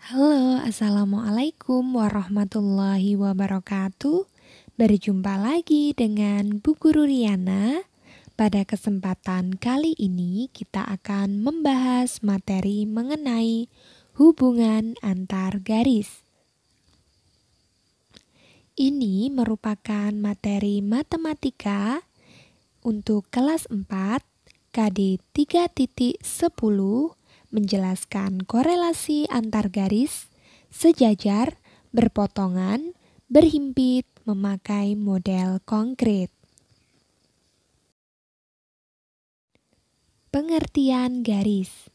Halo, Assalamualaikum warahmatullahi wabarakatuh. Berjumpa lagi dengan Bu Guru Riana. Pada kesempatan kali ini kita akan membahas materi mengenai hubungan antar garis. Ini merupakan materi matematika untuk kelas 4 KD 3.10 menjelaskan korelasi antar garis, sejajar, berpotongan, berhimpit, memakai model konkret. Pengertian garis.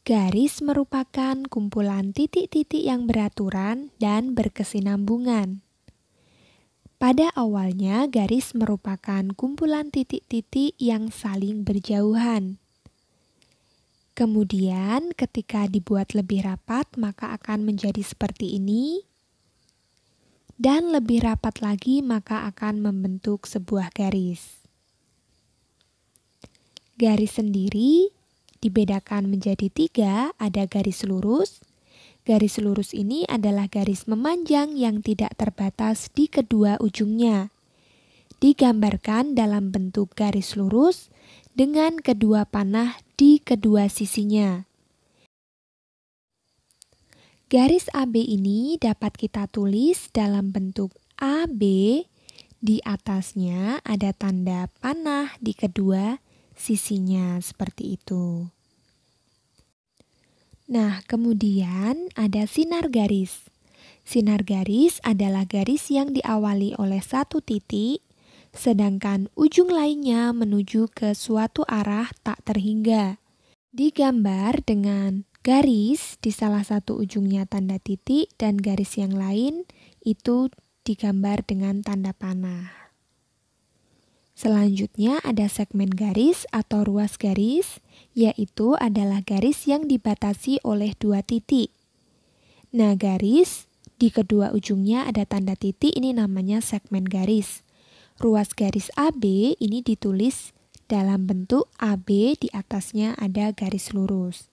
Garis merupakan kumpulan titik-titik yang beraturan dan berkesinambungan. Pada awalnya, garis merupakan kumpulan titik-titik yang saling berjauhan. Kemudian, ketika dibuat lebih rapat, maka akan menjadi seperti ini. Dan lebih rapat lagi, maka akan membentuk sebuah garis. Garis sendiri dibedakan menjadi 3, ada garis lurus. Garis lurus ini adalah garis memanjang yang tidak terbatas di kedua ujungnya. Digambarkan dalam bentuk garis lurus dengan kedua panah di kedua sisinya. Garis AB ini dapat kita tulis dalam bentuk AB, di atasnya ada tanda panah di kedua sisinya seperti itu. Nah, kemudian ada sinar garis. Sinar garis adalah garis yang diawali oleh satu titik, sedangkan ujung lainnya menuju ke suatu arah tak terhingga. Digambar dengan garis di salah satu ujungnya tanda titik dan garis yang lain itu digambar dengan tanda panah. Selanjutnya ada segmen garis atau ruas garis, yaitu adalah garis yang dibatasi oleh dua titik. Nah, garis di kedua ujungnya ada tanda titik, ini namanya segmen garis. Ruas garis AB ini ditulis dalam bentuk AB, di atasnya ada garis lurus.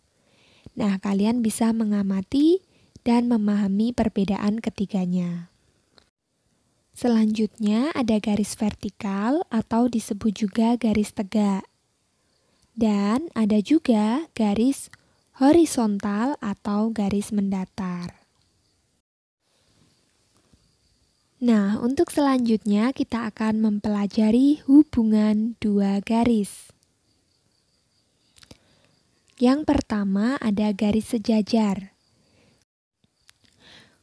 Nah, kalian bisa mengamati dan memahami perbedaan ketiganya. Selanjutnya ada garis vertikal atau disebut juga garis tegak. Dan ada juga garis horizontal atau garis mendatar. Nah, untuk selanjutnya kita akan mempelajari hubungan dua garis. Yang pertama ada garis sejajar.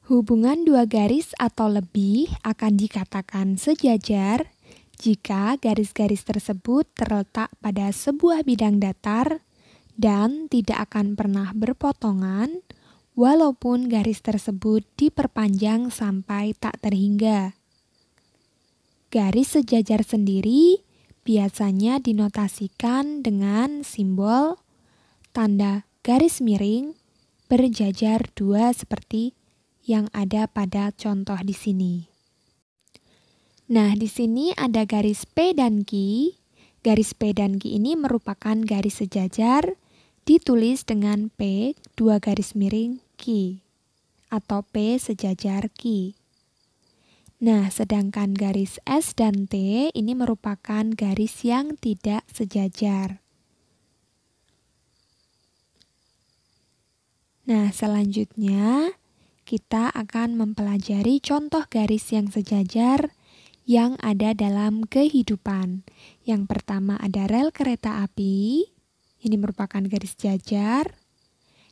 Hubungan dua garis atau lebih akan dikatakan sejajar jika garis-garis tersebut terletak pada sebuah bidang datar dan tidak akan pernah berpotongan, walaupun garis tersebut diperpanjang sampai tak terhingga. Garis sejajar sendiri biasanya dinotasikan dengan simbol tanda garis miring berjajar dua seperti yang ada pada contoh di sini. Nah, di sini ada garis P dan Q. Garis P dan Q ini merupakan garis sejajar ditulis dengan P dua garis miring Q atau P sejajar Q. Nah, sedangkan garis S dan T ini merupakan garis yang tidak sejajar. Nah, selanjutnya kita akan mempelajari contoh garis yang sejajar yang ada dalam kehidupan. Yang pertama ada rel kereta api, ini merupakan garis sejajar.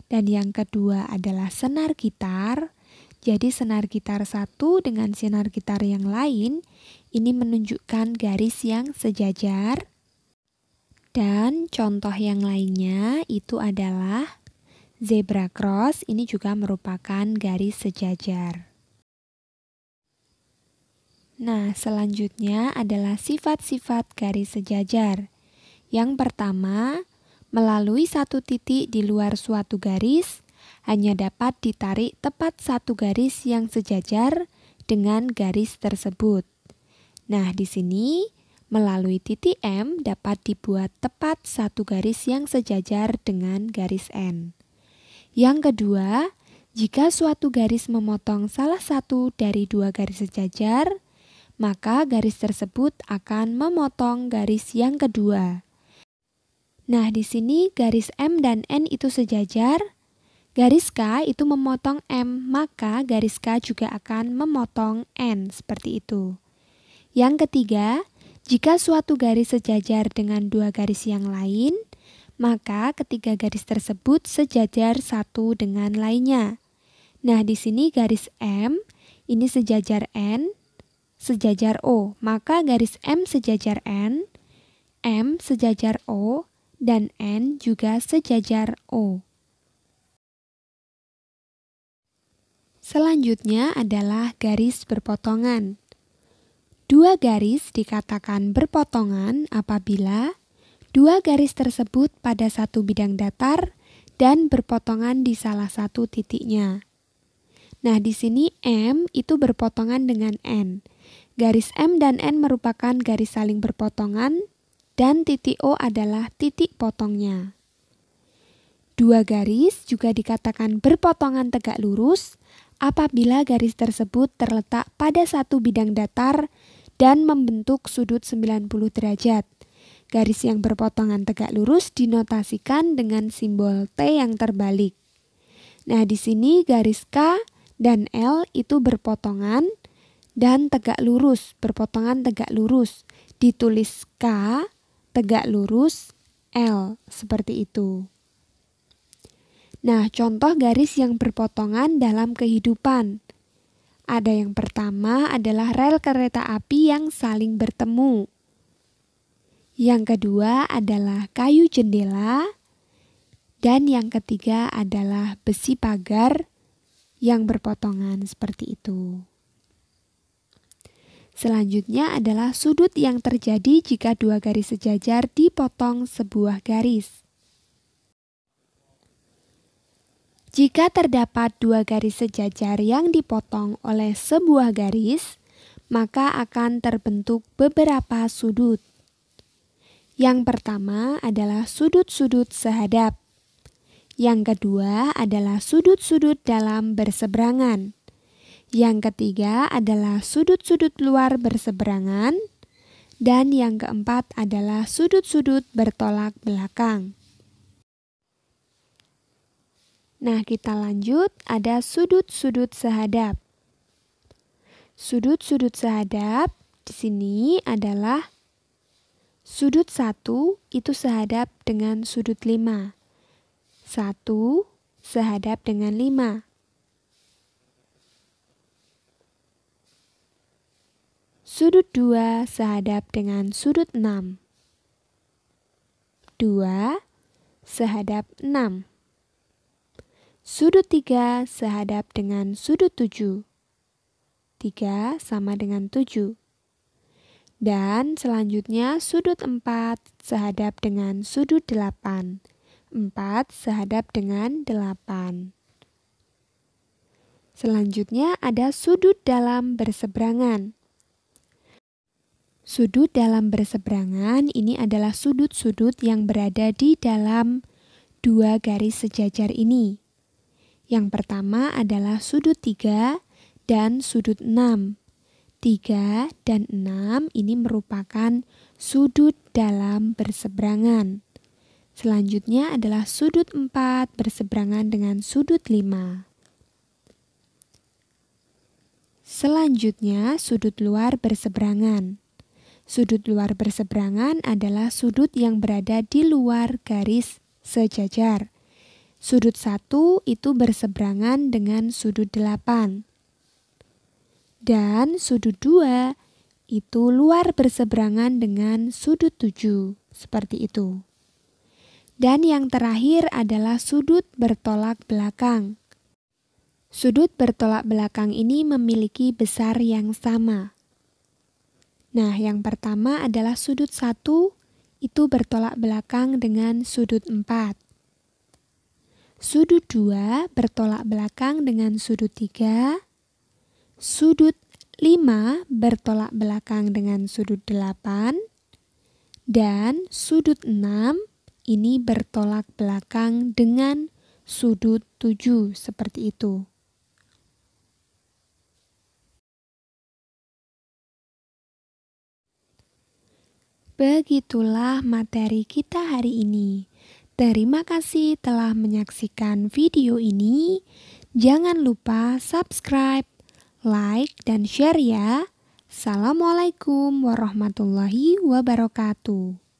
Dan yang kedua adalah senar gitar. Jadi senar gitar satu dengan senar gitar yang lain, ini menunjukkan garis yang sejajar. Dan contoh yang lainnya itu adalah zebra cross, ini juga merupakan garis sejajar. Nah, selanjutnya adalah sifat-sifat garis sejajar. Yang pertama, melalui satu titik di luar suatu garis, hanya dapat ditarik tepat satu garis yang sejajar dengan garis tersebut. Nah, di sini melalui titik M dapat dibuat tepat satu garis yang sejajar dengan garis N. Yang kedua, Jika suatu garis memotong salah satu dari dua garis sejajar, maka garis tersebut akan memotong garis yang kedua. Nah, di sini garis M dan N itu sejajar, garis K itu memotong M, maka garis K juga akan memotong N, seperti itu. Yang ketiga, jika suatu garis sejajar dengan dua garis yang lain, maka ketiga garis tersebut sejajar satu dengan lainnya. Nah, di sini garis M, ini sejajar N, sejajar O. Maka garis M sejajar N, M sejajar O, dan N juga sejajar O. Selanjutnya adalah garis berpotongan. Dua garis dikatakan berpotongan apabila dua garis tersebut pada satu bidang datar dan berpotongan di salah satu titiknya. Nah, di sini M itu berpotongan dengan N. Garis M dan N merupakan garis saling berpotongan dan titik O adalah titik potongnya. Dua garis juga dikatakan berpotongan tegak lurus apabila garis tersebut terletak pada satu bidang datar dan membentuk sudut 90 derajat. Garis yang berpotongan tegak lurus dinotasikan dengan simbol T yang terbalik. Nah, di sini garis K dan L itu berpotongan dan tegak lurus, berpotongan tegak lurus. Ditulis K, tegak lurus, L, seperti itu. Nah, contoh garis yang berpotongan dalam kehidupan. Ada yang pertama adalah rel kereta api yang saling bertemu. Yang kedua adalah kayu jendela. Dan yang ketiga adalah besi pagar yang berpotongan seperti itu. Selanjutnya adalah sudut yang terjadi jika dua garis sejajar dipotong sebuah garis. Jika terdapat dua garis sejajar yang dipotong oleh sebuah garis, maka akan terbentuk beberapa sudut. Yang pertama adalah sudut-sudut sehadap. Yang kedua adalah sudut-sudut dalam berseberangan. Yang ketiga adalah sudut-sudut luar berseberangan. Dan yang keempat adalah sudut-sudut bertolak belakang. Nah, kita lanjut, ada sudut-sudut sehadap. Sudut-sudut sehadap di sini adalah sudut 1 itu sehadap dengan sudut 5. 1 sehadap dengan 5. Sudut 2 sehadap dengan sudut 6. 2 sehadap 6. Sudut 3 sehadap dengan sudut 7. 3 sama dengan 7. Dan selanjutnya sudut 4 sehadap dengan sudut 8. 4 sehadap dengan 8. Selanjutnya ada sudut dalam berseberangan. Sudut dalam berseberangan ini adalah sudut-sudut yang berada di dalam dua garis sejajar ini. Yang pertama adalah sudut 3 dan sudut 6. 3 dan 6 ini merupakan sudut dalam berseberangan. Selanjutnya adalah sudut 4 berseberangan dengan sudut 5. Selanjutnya sudut luar berseberangan. Sudut luar berseberangan adalah sudut yang berada di luar garis sejajar. Sudut 1 itu berseberangan dengan sudut 8. Dan sudut 2 itu luar berseberangan dengan sudut 7. Seperti itu. Dan yang terakhir adalah sudut bertolak belakang. Sudut bertolak belakang ini memiliki besar yang sama. Nah, yang pertama adalah sudut 1 itu bertolak belakang dengan sudut 4. Sudut 2 bertolak belakang dengan sudut 3. Sudut 5 bertolak belakang dengan sudut 8. Dan sudut 6 ini bertolak belakang dengan sudut 7 seperti itu. Begitulah materi kita hari ini. Terima kasih telah menyaksikan video ini. Jangan lupa subscribe, like, dan share ya. Assalamualaikum warahmatullahi wabarakatuh.